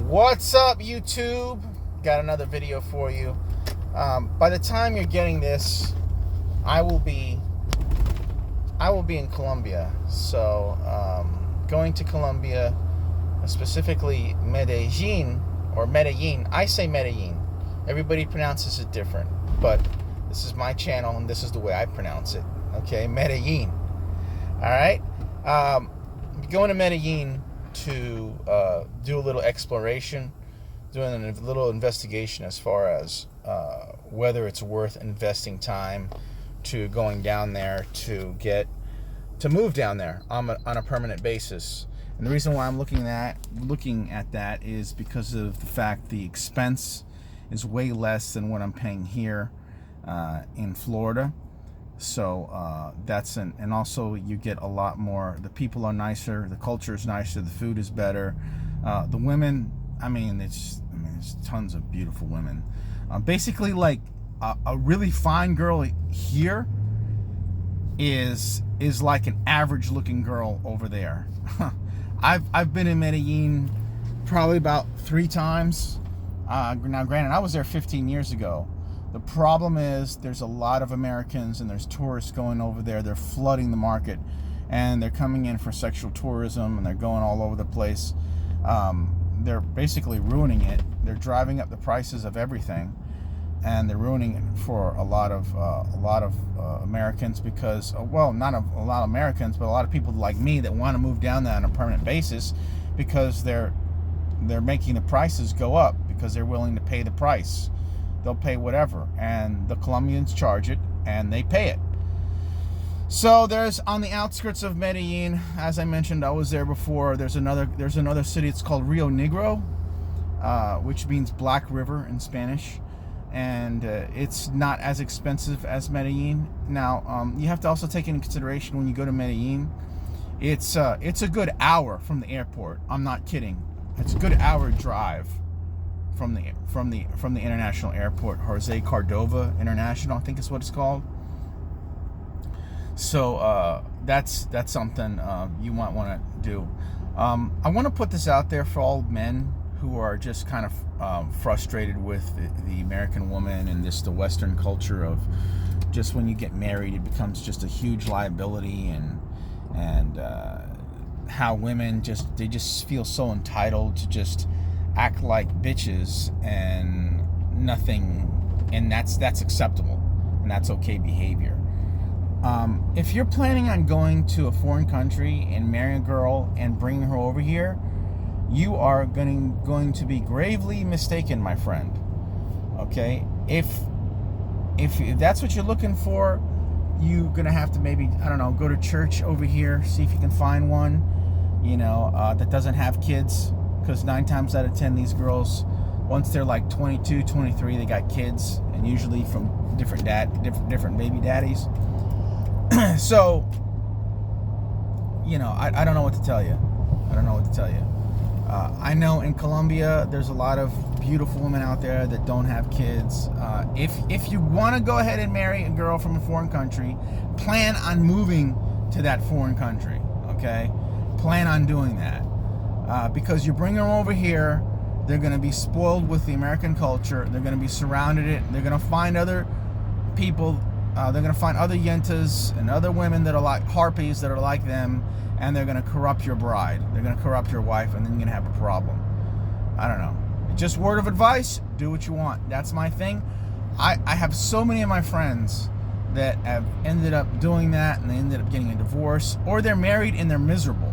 What's up, YouTube? Got another video for you. By the time you're getting this, I will be in Colombia. So going to Colombia, specifically Medellin or Medellin. I say Medellin. Everybody pronounces it different, but this is my channel and this is the way I pronounce it. Okay, Medellin. All right. Going to Medellin to do a little exploration, doing a little investigation as far as whether it's worth investing time to going down there to move down there on a permanent basis. And the reason why I'm looking at that is because of the fact the expense is way less than what I'm paying here in Florida. So and also you get a lot more. The people are nicer, the culture is nicer, the food is better. The women, there's tons of beautiful women. Basically, like a really fine girl here is like an average looking girl over there. I've been in Medellin probably about 3 times. Now granted, I was there 15 years ago. The problem is there's a lot of Americans and there's tourists going over there. They're flooding the market and they're coming in for sexual tourism and they're going all over the place. They're basically ruining it. They're driving up the prices of everything and they're ruining it for a lot of Americans because, well, not a lot of Americans, but a lot of people like me that want to move down there on a permanent basis because they're making the prices go up because they're willing to pay the price. They'll pay whatever, and the Colombians charge it, and they pay it. So there's on the outskirts of Medellin, as I mentioned, I was there before. There's another city. It's called Rio Negro, which means Black River in Spanish, and it's not as expensive as Medellin. Now, you have to also take into consideration when you go to Medellin, it's a good hour from the airport. I'm not kidding. It's a good hour drive from the international airport, Jose Cordova International, I think is what it's called. So that's something you might want to do. I want to put this out there for all men who are just kind of frustrated with the American woman and the Western culture of just when you get married, it becomes just a huge liability and how women just feel so entitled to just act like bitches and nothing, and that's acceptable and that's okay behavior. If you're planning on going to a foreign country and marrying a girl and bringing her over here, you are going to be gravely mistaken, my friend. Okay, if that's what you're looking for, you're gonna have to maybe, I don't know, go to church over here, see if you can find one, that doesn't have kids. Because 9 times out of 10, these girls, once they're like 22, 23, they got kids, and usually from different baby daddies. So, I don't know what to tell you. I know in Colombia, there's a lot of beautiful women out there that don't have kids. If you want to go ahead and marry a girl from a foreign country, plan on moving to that foreign country, okay? Plan on doing that. Because you bring them over here, they're going to be spoiled with the American culture. They're going to be surrounded it. They're going to find other people. They're going to find other yentas and other women that are like harpies that are like them, and they're going to corrupt your bride. They're going to corrupt your wife, and then you're going to have a problem. I don't know. Just word of advice, do what you want. That's my thing. I have so many of my friends that have ended up doing that, and they ended up getting a divorce, or they're married and they're miserable.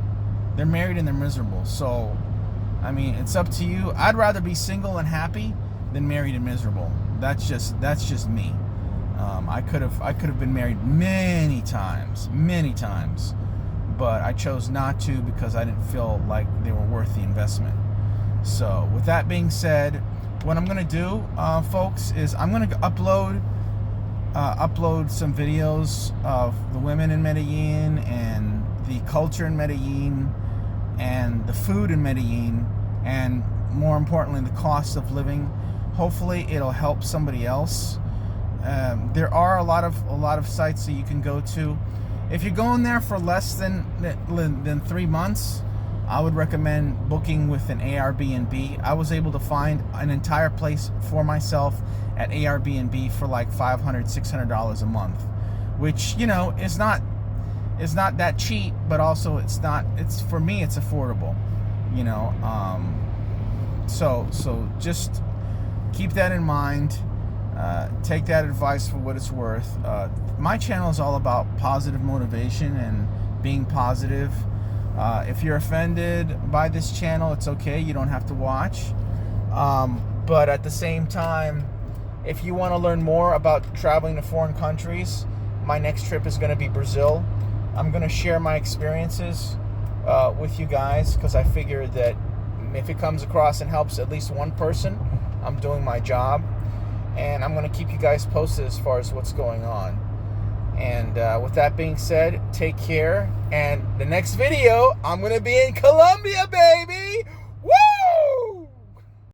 So, it's up to you. I'd rather be single and happy than married and miserable. That's just me. I could have been married many times, but I chose not to because I didn't feel like they were worth the investment. So, with that being said, what I'm gonna do, folks, is I'm gonna upload some videos of the women in Medellin and the culture in Medellin and the food in Medellin, and more importantly, the cost of living. Hopefully, it'll help somebody else. There are a lot of sites that you can go to. If you're going there for less than 3 months, I would recommend booking with an Airbnb. I was able to find an entire place for myself at Airbnb for like $500, $600 a month, which, you know, is not that cheap, but also it's for me, it's affordable, you know. So just keep that in mind. Take that advice for what it's worth. My channel is all about positive motivation and being positive. If you're offended by this channel, it's okay. You don't have to watch. But at the same time, if you want to learn more about traveling to foreign countries, my next trip is going to be Brazil. I'm going to share my experiences with you guys, because I figure that if it comes across and helps at least one person, I'm doing my job. And I'm going to keep you guys posted as far as what's going on. And with that being said, take care. And the next video, I'm going to be in Colombia, baby!